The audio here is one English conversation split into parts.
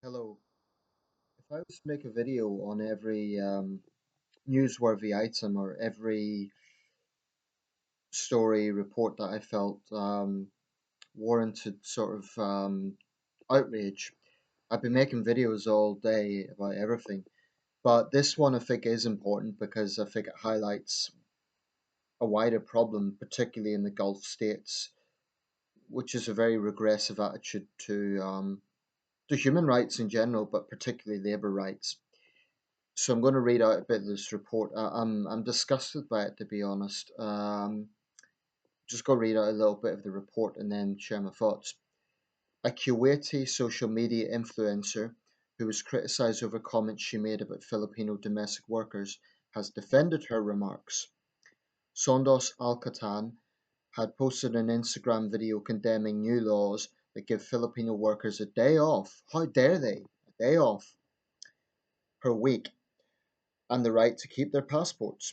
Hello. If I was to make a video on every newsworthy item or every story report that I felt warranted sort of outrage, I've been making videos all day about everything. But this one I think is important because I think it highlights a wider problem, particularly in the Gulf states, which is a very regressive attitude to human rights in general, but particularly labour rights. So I'm going to read out a bit of this report. I'm disgusted by it, to be honest. Just go read out a little bit of the report and then share my thoughts. A Kuwaiti social media influencer who was criticized over comments she made about Filipino domestic workers has defended her remarks. Sondos Alqattan had posted an Instagram video condemning new laws that give Filipino workers a day off. How dare they? A day off per week and the right to keep their passports.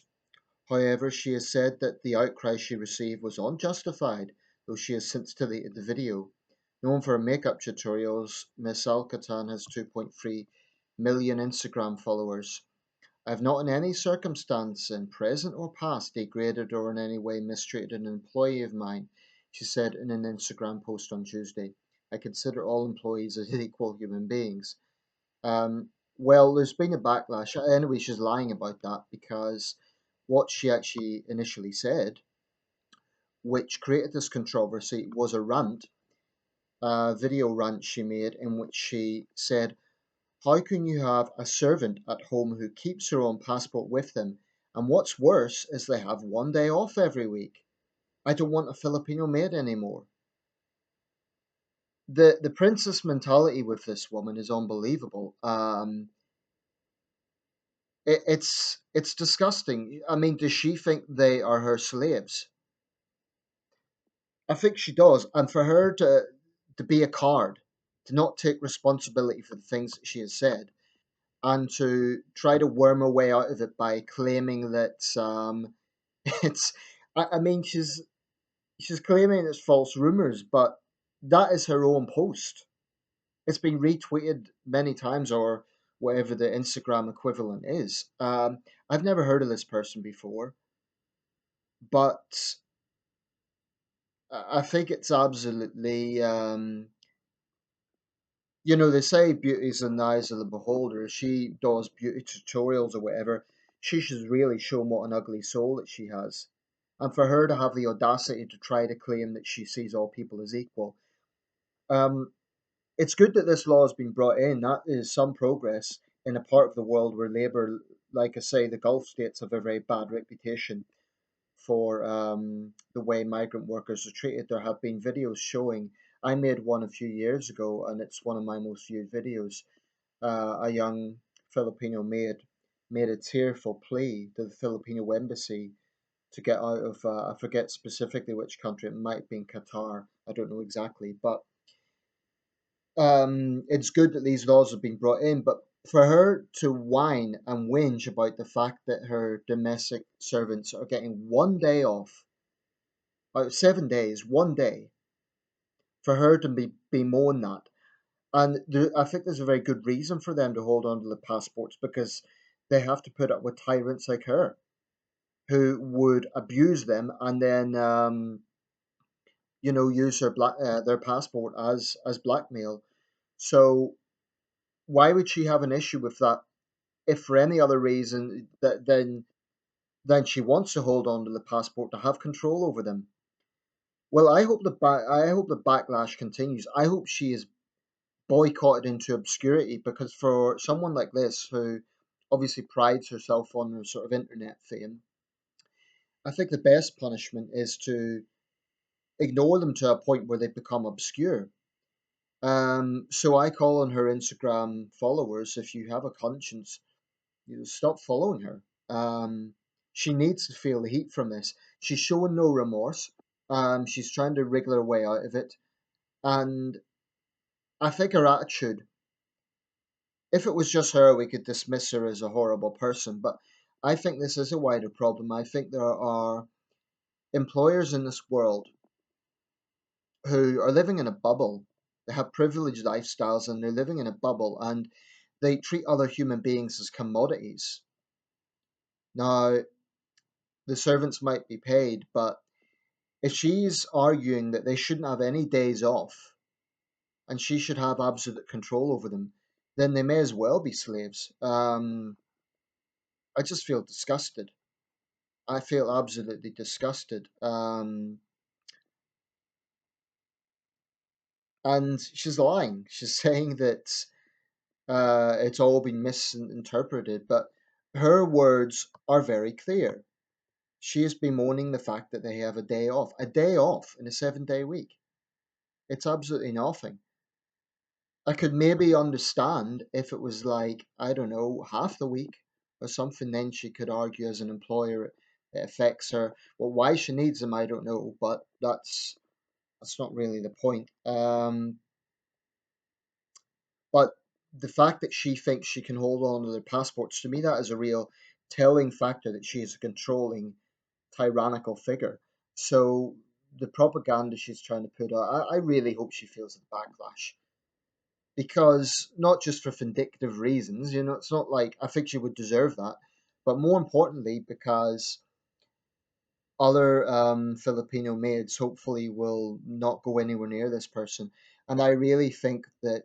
However, she has said that the outcry she received was unjustified, though she has since deleted the video. Known for her makeup tutorials, Miss Alcatan has 2.3 million Instagram followers. I have not in any circumstance, in present or past, degraded or in any way mistreated an employee of mine, she said in an Instagram post on Tuesday. I consider all employees as equal human beings. Well, there's been a backlash. Anyway, she's lying about that because what she actually initially said, which created this controversy, was a video rant she made in which she said, how can you have a servant at home who keeps her own passport with them? And what's worse is they have one day off every week. I don't want a Filipino maid anymore. The princess mentality with this woman is unbelievable. It's disgusting. I mean, does she think they are her slaves? I think she does, and for her to be a card, to not take responsibility for the things that she has said, and to try to worm her way out of it by claiming that it's. I mean, she's claiming it's false rumors, but that is her own post. It's been retweeted many times, or whatever the Instagram equivalent is. I've never heard of this person before, but I think it's absolutely. They say beauty's in the eyes of the beholder. She does beauty tutorials or whatever. She should really show what an ugly soul that she has. And for her to have the audacity to try to claim that she sees all people as equal. Um, it's good that this law has been brought in. That is some progress in a part of the world where labour, like I say, the Gulf states have a very bad reputation for the way migrant workers are treated. There have been videos showing. I made one a few years ago, and it's one of my most viewed videos. A young Filipino maid made a tearful plea to the Filipino embassy to get out of, I forget specifically which country, it might be in Qatar, I don't know exactly, but it's good that these laws have been brought in, but for her to whine and whinge about the fact that her domestic servants are getting one day off out of 7 days, one day, for her to be bemoan that. And I think there's a very good reason for them to hold on to the passports because they have to put up with tyrants like her who would abuse them and then, use their passport as blackmail. So why would she have an issue with that if for any other reason that then she wants to hold on to the passport to have control over them? Well, I hope the backlash continues. I hope she is boycotted into obscurity because for someone like this who obviously prides herself on her sort of internet fame, I think the best punishment is to ignore them to a point where they become obscure. So I call on her Instagram followers, if you have a conscience, stop following her. She needs to feel the heat from this. She's showing no remorse. She's trying to wriggle her way out of it, and I think her attitude, if it was just her, we could dismiss her as a horrible person. But I think this is a wider problem. I think there are employers in this world who are living in a bubble. They have privileged lifestyles and they're living in a bubble and they treat other human beings as commodities. Now, the servants might be paid, but if she's arguing that they shouldn't have any days off and she should have absolute control over them, then they may as well be slaves. I just feel disgusted. I feel absolutely disgusted. And she's lying. She's saying that it's all been misinterpreted, but her words are very clear. She is bemoaning the fact that they have a day off in a 7 day week. It's absolutely nothing. I could maybe understand if it was like, I don't know, half the week or something, then she could argue as an employer it affects her. Well, why she needs them, I don't know, but that's not really the point. But the fact that she thinks she can hold on to their passports, to me, that is a real telling factor that she is a controlling, tyrannical figure. So the propaganda she's trying to put out, I really hope she feels the backlash. Because not just for vindictive reasons, it's not like I think she would deserve that, but more importantly, because other Filipino maids hopefully will not go anywhere near this person. And I really think that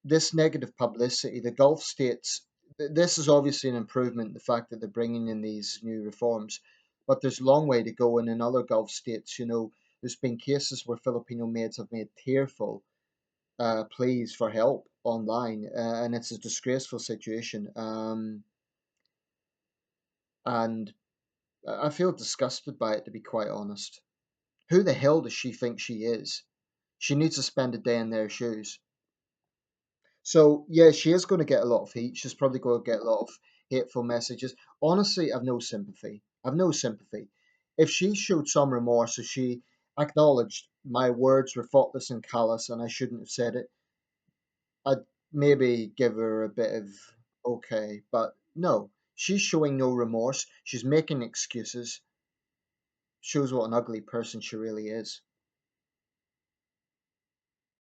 this negative publicity, the Gulf states, this is obviously an improvement, the fact that they're bringing in these new reforms, but there's a long way to go. And in other Gulf states, there's been cases where Filipino maids have made tearful pleas for help online, and it's a disgraceful situation. And I feel disgusted by it, to be quite honest. Who the hell does she think she is? She needs to spend a day in their shoes. So yeah, she is going to get a lot of heat. She's probably going to get a lot of hateful messages. Honestly, I've no sympathy. I've no sympathy. If she showed some remorse, if she acknowledged my words were thoughtless and callous and I shouldn't have said it, I'd maybe give her a bit of okay. But no, she's showing no remorse. She's making excuses. Shows what an ugly person she really is.